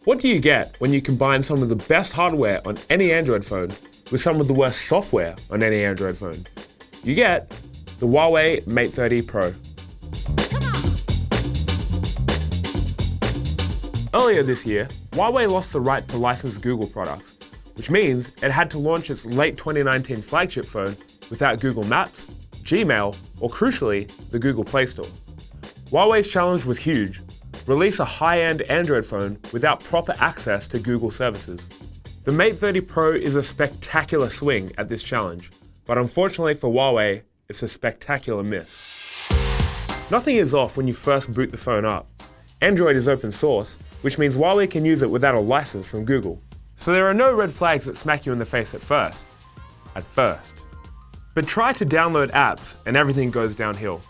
What do you get when you combine some of the best hardware on any Android phone with some of the worst software on any Android phone? You get the Huawei Mate 30 Pro. Earlier this year, Huawei lost the right to license Google products, which means it had to launch its late 2019 flagship phone without Google Maps, Gmail, or crucially, the Google Play Store. Huawei's challenge was huge: release a high-end Android phone without proper access to Google services. The Mate 30 Pro is a spectacular swing at this challenge, but unfortunately for Huawei, it's a spectacular miss. Nothing is off when you first boot the phone up. Android is open source, which means Huawei can use it without a license from Google. So there are no red flags that smack you in the face at first. But try to download apps and everything goes downhill.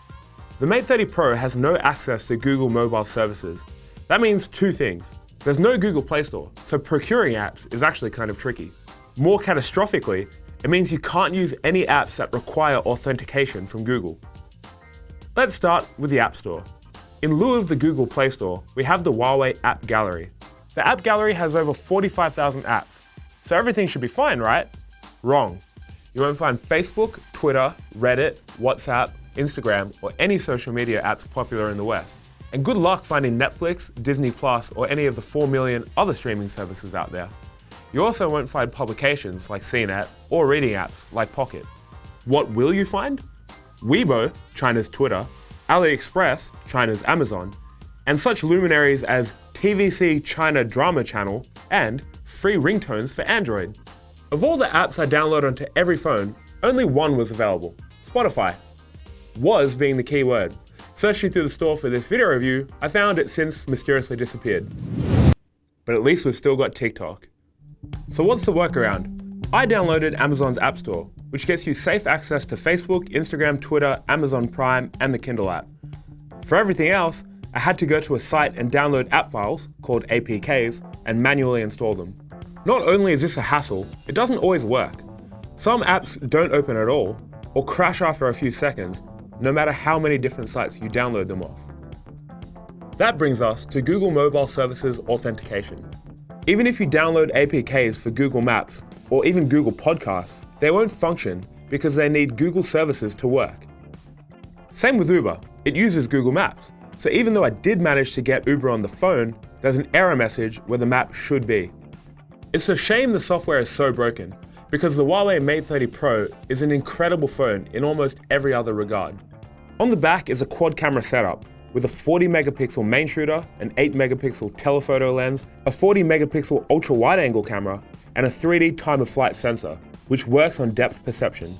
The Mate 30 Pro has no access to Google mobile services. That means two things. There's no Google Play Store, so procuring apps is actually kind of tricky. More catastrophically, it means you can't use any apps that require authentication from Google. Let's start with the App Store. In lieu of the Google Play Store, we have the Huawei App Gallery. The App Gallery has over 45,000 apps, so everything should be fine, right? Wrong. You won't find Facebook, Twitter, Reddit, WhatsApp, Instagram, or any social media apps popular in the West. And good luck finding Netflix, Disney+, or any of the 4 million other streaming services out there. You also won't find publications like CNET or reading apps like Pocket. What will you find? Weibo, China's Twitter, AliExpress, China's Amazon, and such luminaries as TVC China Drama Channel and free ringtones for Android. Of all the apps I download onto every phone, only one was available: Spotify. Was being the key word. Searching through the store for this video review, I found it since mysteriously disappeared. But at least we've still got TikTok. So what's the workaround? I downloaded Amazon's App Store, which gets you safe access to Facebook, Instagram, Twitter, Amazon Prime, and the Kindle app. For everything else, I had to go to a site and download app files, called APKs, and manually install them. Not only is this a hassle, it doesn't always work. Some apps don't open at all, or crash after a few seconds, no matter how many different sites you download them off. That brings us to Google Mobile Services Authentication. Even if you download APKs for Google Maps or even Google Podcasts, they won't function because they need Google services to work. Same with Uber, it uses Google Maps. So even though I did manage to get Uber on the phone, there's an error message where the map should be. It's a shame the software is so broken, because the Huawei Mate 30 Pro is an incredible phone in almost every other regard. On the back is a quad camera setup with a 40 megapixel main shooter, an 8 megapixel telephoto lens, a 40 megapixel ultra wide angle camera, and a 3D time of flight sensor, which works on depth perception.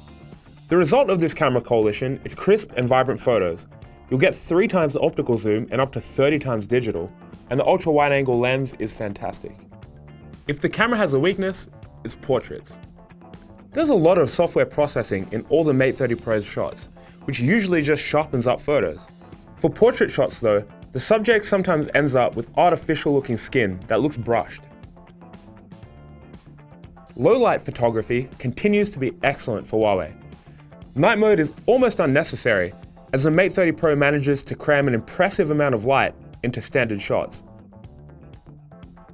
The result of this camera coalition is crisp and vibrant photos. You'll get 3 times the optical zoom and up to 30 times digital, and the ultra wide angle lens is fantastic. If the camera has a weakness, it's portraits. There's a lot of software processing in all the Mate 30 Pro's shots, which usually just sharpens up photos. For portrait shots though, the subject sometimes ends up with artificial looking skin that looks brushed. Low light photography continues to be excellent for Huawei. Night mode is almost unnecessary, as the Mate 30 Pro manages to cram an impressive amount of light into standard shots.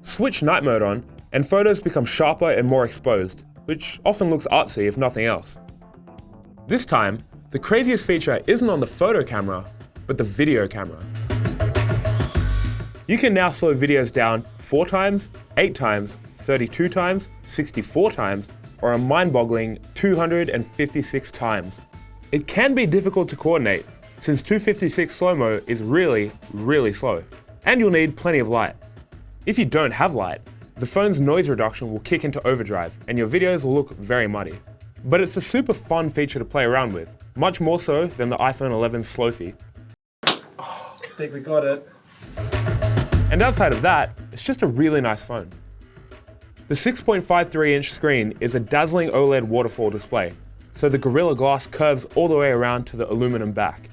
Switch night mode on, and photos become sharper and more exposed, which often looks artsy if nothing else. This time, the craziest feature isn't on the photo camera, but the video camera. You can now slow videos down 4 times, 8 times, 32 times, 64 times, or a mind-boggling 256 times. It can be difficult to coordinate, since 256 slow-mo is really, really slow, and you'll need plenty of light. If you don't have light, the phone's noise reduction will kick into overdrive, and your videos will look very muddy. But it's a super fun feature to play around with, much more so than the iPhone 11's slow fee. I think we got it. And outside of that, it's just a really nice phone. The 6.53-inch screen is a dazzling OLED waterfall display, so the Gorilla Glass curves all the way around to the aluminum back.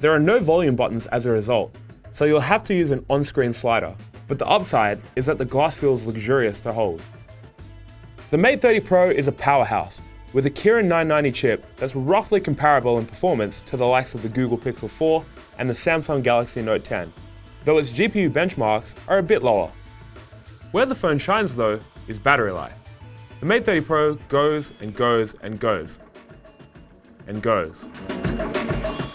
There are no volume buttons as a result, so you'll have to use an on-screen slider, but the upside is that the glass feels luxurious to hold. The Mate 30 Pro is a powerhouse, with a Kirin 990 chip that's roughly comparable in performance to the likes of the Google Pixel 4 and the Samsung Galaxy Note 10, though its GPU benchmarks are a bit lower. Where the phone shines though is battery life. The Mate 30 Pro goes and goes and goes and goes.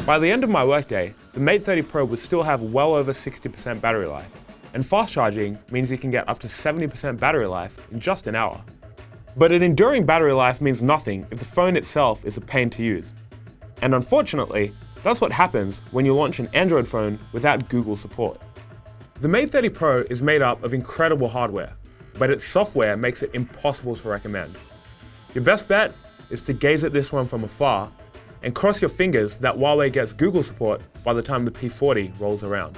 By the end of my workday, the Mate 30 Pro would still have well over 60% battery life, and fast charging means you can get up to 70% battery life in just an hour. But an enduring battery life means nothing if the phone itself is a pain to use. And unfortunately, that's what happens when you launch an Android phone without Google support. The Mate 30 Pro is made up of incredible hardware, but its software makes it impossible to recommend. Your best bet is to gaze at this one from afar and cross your fingers that Huawei gets Google support by the time the P40 rolls around.